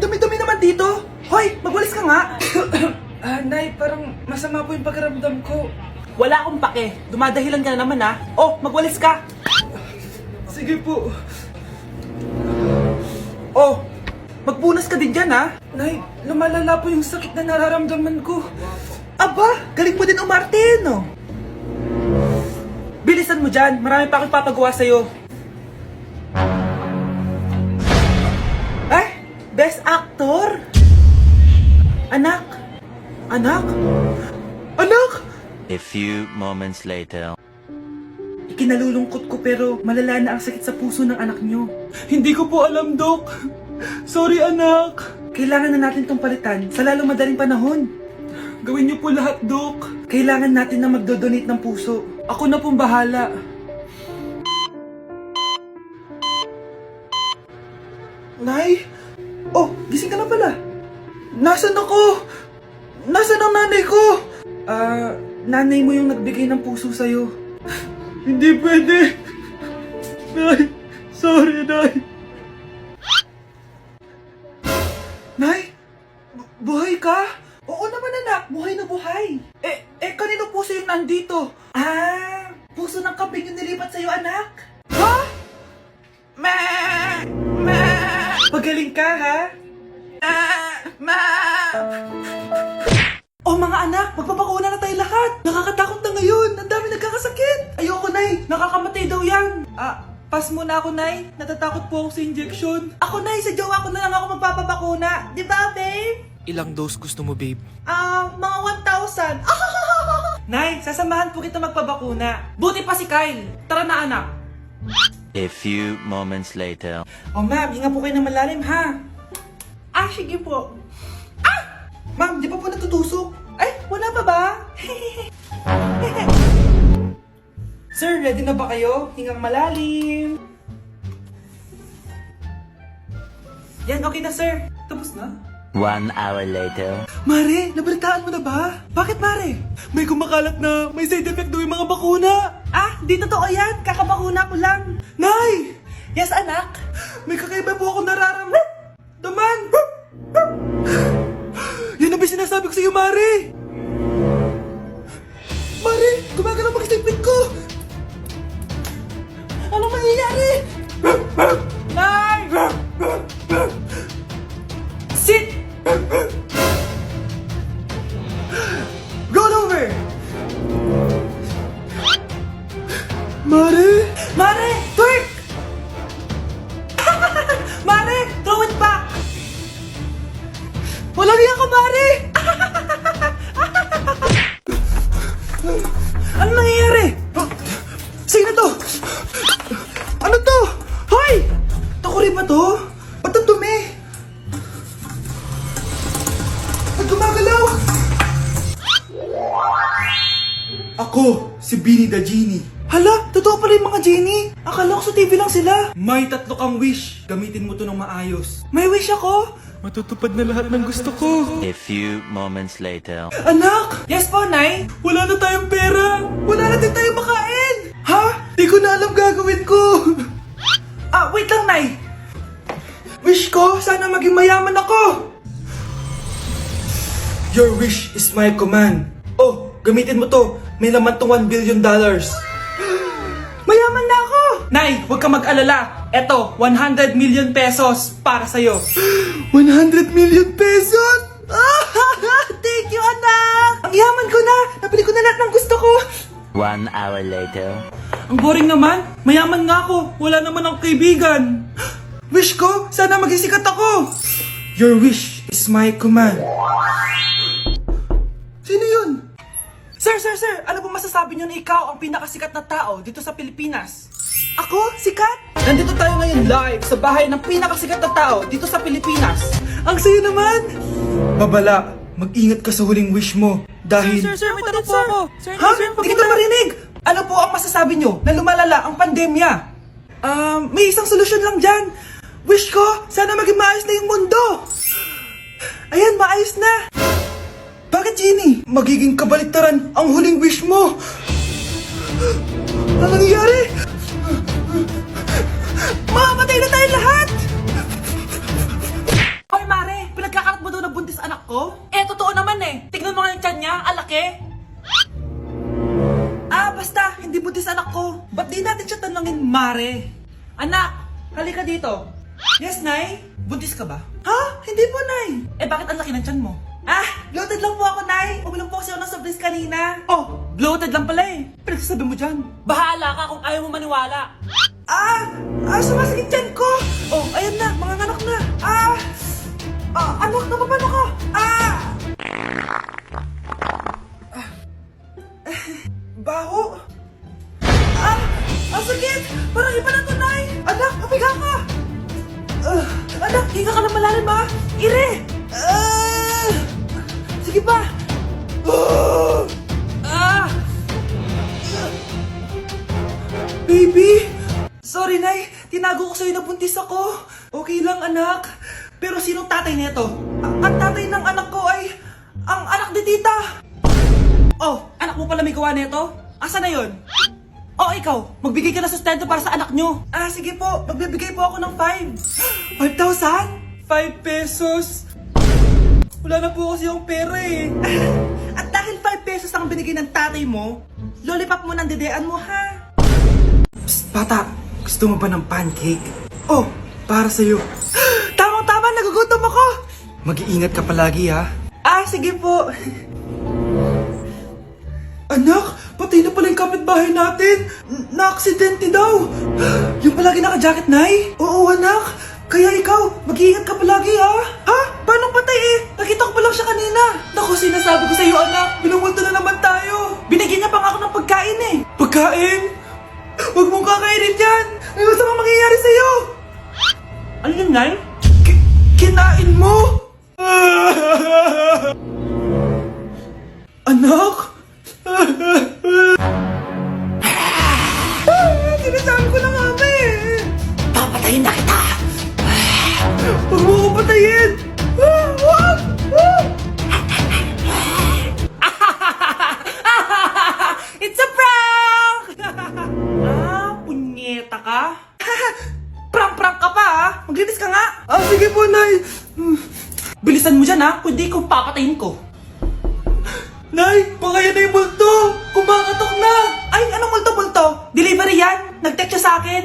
dumi-dumi naman dito. Hoy, magwalis ka nga. Nay, parang masama po yung pakiramdam ko. Wala akong pake. Dumadahilan ka na naman ha. Oh, magwalis ka. Sige po. Oh, magpunas ka din dyan ha. Nay, lumalala po yung sakit na nararamdaman ko. Aba, galing mo din umarte, no? Bilisan mo dyan. Marami pa akong papagawa sa'yo. Best Actor? Anak? Anak? Anak? A few moments later. Ikinalulungkot ko pero malala na ang sakit sa puso ng anak nyo. Hindi ko po alam, Dok. Sorry, anak. Kailangan na natin tong palitan sa lalong madaling panahon. Gawin niyo po lahat, Dok. Kailangan natin na magdodonate ng puso. Ako na pong bahala. Nay? Oh, gising ka na pala. Nasaan ako? Nasaan ang nanay ko? Nanay mo yung nagbigay ng puso sa'yo. Hindi pwede. Nay, sorry, Nay. Nay? Buhay ka? Oo naman, anak. Buhay na buhay. Kanino puso yung nandito? Puso ng kambing yung nilipat sa'yo, anak. Ha? Pagaling ka, ha? Oh, mga anak, magpapakuna na tayo lahat. Nakakatakot na ngayon. Ang dami nagkakasakit. Ayoko, Nay. Nakakamatay daw yan. Pass muna ako, Nay. Natatakot po ako sa injection. Ako, Nay. Sa jowa ko na lang ako magpapabakuna. Di ba, babe? Ilang dose gusto mo, babe? Mga 1,000. Nay, sasamahan po kita magpabakuna. Buti pa si Kyle. Tara na, anak. A few moments later. Oh, ma'am, hinga po kayo ng malalim, ha? Sige po. Ma'am, di pa po natutusok? Ay, wala pa ba? Sir, ready na ba kayo? Hingang malalim. Yan, okay na, sir. Tapos na? 1 hour later. Mare, nabalitaan mo na ba? Bakit, Mare? May kumakalat na may side effect daw yung mga bakuna. Di totoo yan. Kakabakuna ko lang. Nay! Yes, anak? May kakaiba po ako nararamdaman. Yan ang ba sinasabi ko sa'yo, Mare? Mare, gumagalaw mag-stipit ko. Anong mangyayari? Nay! Sit! Roll over! Mare! Mare! Twerk! Mare! Throw it back! Walang iya ka, Mare! Ano nangyayari? Sino to? Ano to? Hoy! Takuri ba to? Ba't ang dumi? Ba't gumagalaw? Ako, si Beanie the Genie. Hala, totoo pala yung mga genie. Akala ko sa TV lang sila. May 3 kang wish. Gamitin mo to ng maayos. May wish ako? Matutupad na lahat ng gusto ko. A few moments later. Anak! Yes po, Nay? Wala na tayong pera. Wala na din tayong makain. Ha? Di ko na alam gagawin ko. Wait lang, Nay. Wish ko, sana maging mayaman ako. Your wish is my command. Oh, gamitin mo to. May laman tong $1 billion. Mayaman na ako! Nay, huwag ka mag-alala. Eto, 100 million pesos para sa'yo. 100 million pesos? Thank you, anak! Ang yaman ko na! Nabili ko na lahat ng gusto ko! 1 hour later. Ang boring naman. Mayaman nga ako. Wala naman akong kaibigan. Wish ko, sana maging sikat ako. Your wish is my command. Sino yun? Sir! Ano po masasabi niyo na ikaw ang pinakasikat na tao dito sa Pilipinas? Ako? Sikat? Nandito tayo ngayon live sa bahay ng pinakasikat na tao dito sa Pilipinas. Ang sayo naman! Babala, mag-ingat ka sa huling wish mo dahil... Sir, may tanong po ako. Sir, Ha? Hindi kita marinig! Ano po ang masasabi niyo na lumalala ang pandemya? May isang solusyon lang dyan. Wish ko, sana maging maayos na yung mundo. Ayan, maayos na. Bakit, Genie? Magiging kabaliktaran ang huling wish mo. Ano nangyayari? Mamamatay na tayo lahat! Hoy, Mare! ko? Eh, totoo naman eh. Tignan mo nga yung tiyan niya, alaki. Basta, hindi buntis anak ko. Ba't di natin siya tanungin, Mare? Anak, halika dito. Yes, Nay? Buntis ka ba? Ha? Hindi po, Nay. Eh, bakit ang laki ng tiyan mo? Bloated lang po ako, Nay. Uminom po kasi ako ng soft drinks kanina. Oh, bloated lang pala eh. Pinagsasabi mo dyan. Bahala ka kung ayaw mo maniwala. Sumasakit tiyan ko. Oh, ayan na, mga anak na. Anak, napapano ko. Baho. Ang sakit. Parang iba na to, Nay. Anak, papiga ka. Anak, hinga ka na malalim, ha? Ire. Sige pa. Baby. Sorry, Nay. Tinago ko sa'yo na buntis ako. Okay lang, anak. Pero sinong tatay nito? Ang tatay ng anak ko ay ang anak ni tita. Oh, anak mo pala may gawa nito? Asa na yon? Oh, ikaw, magbigay ka ng sustento para sa anak nyo. Sige po, magbibigay po ako ng 5. 5,000? 5 pesos? Wala na po kasi yung pera eh. At dahil 5 pesos ang binigay ng tatay mo, lollipop mo ng dedean mo, ha? Psst, bata, gusto mo ba ng pancake? Oh, para sa'yo. Tamang-tama, nagugutom ako. Mag-iingat ka palagi, ha? Sige po. Anak, patay na pala yung kapitbahay natin. Na-aksidente daw. Yung palagi naka-jacket, Nay? Oo, anak. Kaya ikaw, mag-iingat ka palagi, ha? Ha? Paano patay eh? Nakita ko pa lang siya kanina. Naku, sinasabi ko sa iyo, anak. Binumulto na naman tayo. Binigyan niya pa nga ako ng pagkain eh. Pagkain? Huwag mong kakainin yan. Ano gusto mong mangyayari sa'yo? Ano yun, Nay? Kinain mo? Anak? Sinasabi ko na nga ba eh. Papatayin na kita. Huwag mo ko patayin. Wag! It's a prank! Punyeta ka? Prank-prank ka pa ha? Maglinis ka nga. Sige po, Nay. Bilisan mo dyan ha, kundi kung papatayin ko. Nay, baka yan na yung multo! Kumakatok na! Ay, anong multo-multo? Delivery yan! Nag-text siya sa akin!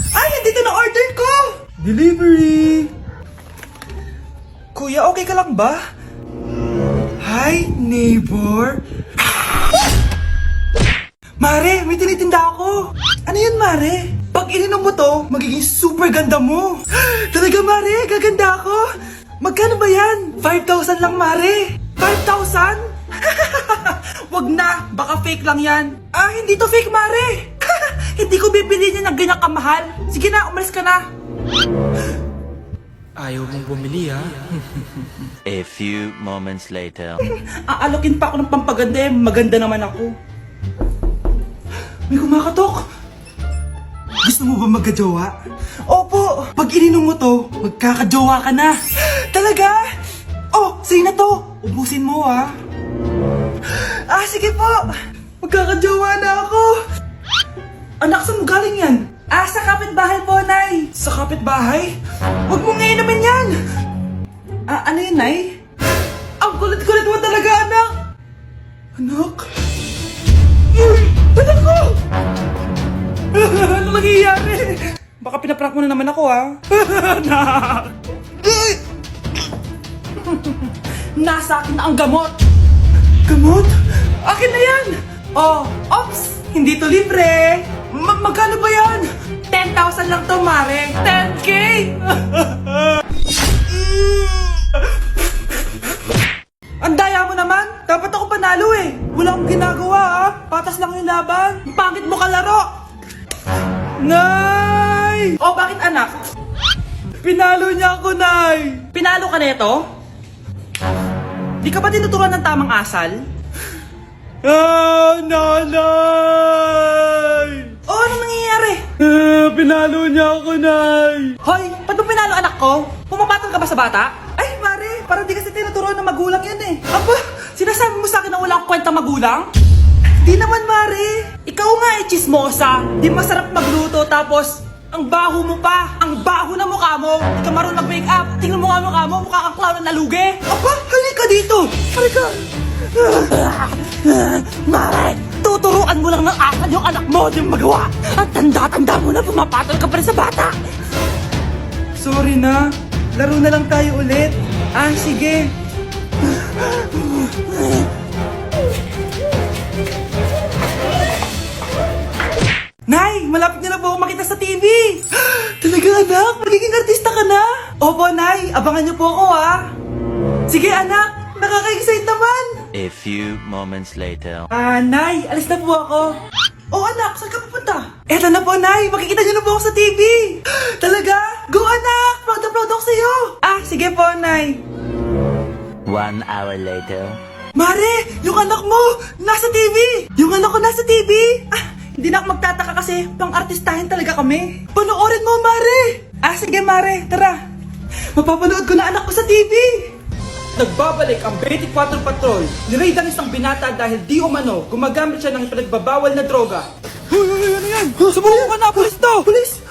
Ay, nandito na order ko! Delivery! Kuya, okay ka lang ba? Hi, neighbor! Mare, may tinitinda ako! Ano yun, Mare? Pag ininom mo to, magiging super ganda mo! Talaga, Mare, gaganda ako! Magkano ba yan? 5,000 lang, Mare! 5,000? Wag na, baka fake lang yan. Hindi to fake, Mare. Hindi ko bibili niya ng ganyan kamahal. Sige na, umalis ka na. Ayaw mong bumili, ha? A few moments later. Aalokin pa ako ng pampaganda eh. Maganda naman ako. May kumakatok. Gusto mo ba magkajowa? Opo, pag ininom mo to, magkakajowa ka na. Talaga? Oh, sa'yo na to. Ubusin mo, ha. Sige po. Magkakajowa na ako. Anak, saan mo galing yan? Sa kapitbahay po, Nay. Sa kapitbahay? Huwag mo ngayon naman yan. Ano yun, Nay? Ang kulit-kulit mo talaga, anak. Anak? Uy! Anak ko! Ano nangyayari? Baka pinaprank mo na naman ako, ha? Anak! Nasa akin na ang gamot. Gamot? Akin na yan! Ops! Hindi to libre! Magkano ba yan? 10,000 lang to, Mare! 10K! Ang daya mo naman! Dapat ako panalo eh! Wala akong ginagawa ah! Patas lang yung laban! Pangit mo kalaro! Nay! Bakit anak? Pinalo niya ako, Nay! Pinalo ka neto? Di ka ba tinuturuan ng tamang asal? Nanay! Ano nangyayari? Pinalo niya ako, Nay! Hoy, ba't mo pinalo anak ko? Pumapatol ka ba sa bata? Ay, Mare, parang di kasi tinuturuan ng magulang yan eh. Aba, sinasabi mo sa akin na wala akong kwenta magulang? Di naman, Mare. Ikaw nga eh, chismosa. Di masarap magluto tapos ang baho mo pa. Ang baho na mukha mo. Di ka marunong mag-make up. Tingnan mo nga mukha mo, mukha kang clown na nalugi. Aba, halika dito! Halika! Mare, tuturuan mo lang ng asal yung anak mo di mo magawa. At tanda-tanda mo na pumapatol ka pa rin sa bata. Sorry na. Laro na lang tayo ulit. Ah, sige. Nay, malapit na po ako makita sa TV. Talaga anak, magiging artista ka na. Opo, Nay, abangan niyo po ako Sige anak, nakaka-excite naman. A few moments later. Nay, alis na po ako. Oh anak, saan ka pupunta? Eto na po, Nay, makikita niyo na po ako sa TV. Talaga? Go anak, proud na proud ako sa'yo. Sige po, Nay. 1 hour later. Mare, yung anak mo, nasa TV! Yung anak ko nasa TV! Hindi na ako magtataka kasi pang-artistahin talaga kami. Panoorin mo, Mare! Sige, Mare, tara. Mapapanood ko na anak ko sa TV! Nagbabalik ang 24 Patrol. Niraid ang isang binata dahil di umano gumagamit siya ng pinagbabawal na droga. Ano yan? Sumuko ka na, pulis to! Pulis!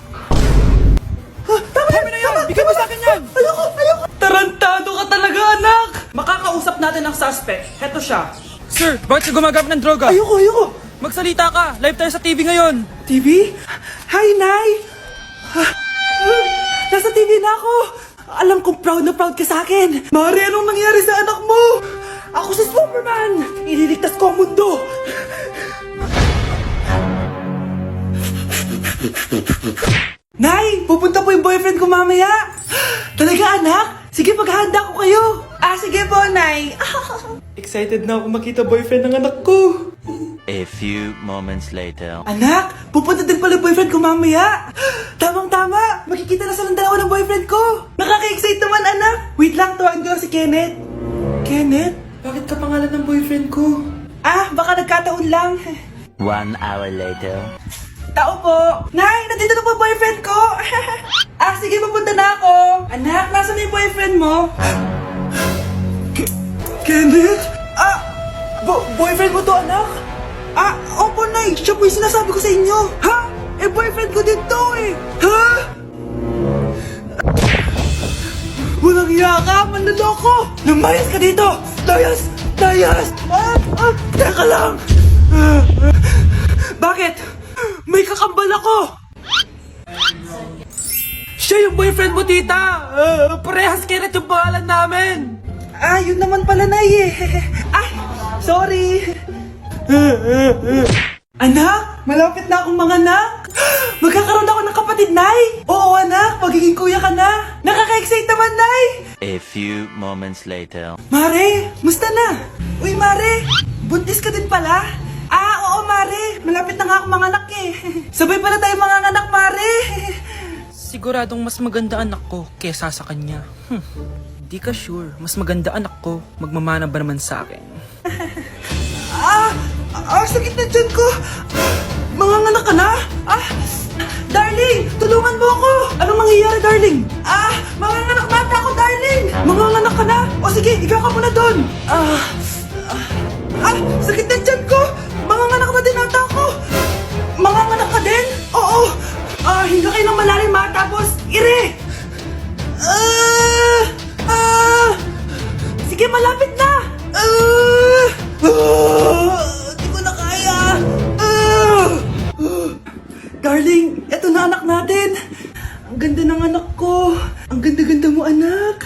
Tama na yan! Bigay mo sa akin yan! Ayoko! Tarantado ka talaga, anak! Makakausap natin ang suspect. Heto siya. Sir, bakit ka gumagamit ng droga? Ayoko! Magsalita ka! Live tayo sa TV ngayon! TV? Hi, Nay! Nasa TV na ako! Alam kong proud na proud ka sa akin! Mare, anong nangyari sa anak mo? Ako si Superman! Ililigtas ko ang mundo! Nay! Pupunta po yung boyfriend ko mamaya! Talaga, anak? Sige, paghahanda ko kayo! Sige po, Nay! Excited na ako makita boyfriend ng anak ko! A few moments later. Anak, pupunta din pala boyfriend ko mamaya. Tamang-tama, makikita na silang dalawa ng boyfriend ko. Nakaka-excite naman, anak. Wait lang, tawagin ko lang si Kenneth. Kenneth? Bakit ka pangalan ng boyfriend ko? Baka nagkataon lang. 1 hour later. Tao po. Nay, nandito na po boyfriend ko. Sige, pupunta na ako. Anak, nasa na yung boyfriend mo? Kenneth? Boyfriend mo to, anak? Opo, Nay. Siya po yung sinasabi ko sa inyo. Boyfriend ko din to Walang hiya ka, manloloko! Lumayas ka dito! Layas! Teka lang! Bakit? May kakambal ako! Siya yung boyfriend mo, tita! Parehas Kenneth yung pangalan namin! Yun naman pala, Nay sorry! Anak, malapit na akong manganak. Magkakaroon ako ng kapatid, Nay. Oo, anak, magiging kuya ka na. Nakaka-excite naman, Nay. A few moments later. Mare, musta na? Uy, Mare, buntis ka din pala? Oo, Mare, malapit na nga akong manganak Sabay pala tayo manganganak, Mare. Siguradong mas maganda anak ko kesa sa kanya. Di ka sure, mas maganda anak ko. Magmamana ba naman sa akin? Sakit na dyan ko. Manganganak ka na? Darling, tulungan mo ako. Anong mangyayari, darling? Manganganak bata ako, darling. Manganganak ka na? O sige, ikaw ka muna doon. Sakit na dyan ko. Manganganak na din ata ako. Manganganak ka din? Oo. Hinga kayo ng malalim tapos ire. Sige, malapit na. Di ko na kaya. Darling, eto na anak natin. Ang ganda ng anak ko. Ang ganda-ganda mo, anak.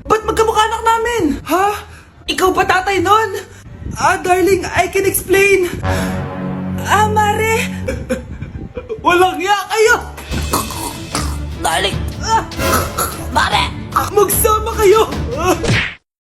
Ba't magkamukha anak namin? Ikaw ba tatay nun? Darling, I can explain. Mare. Walang hiya kayo. Darling! Mare! Magsama kayo.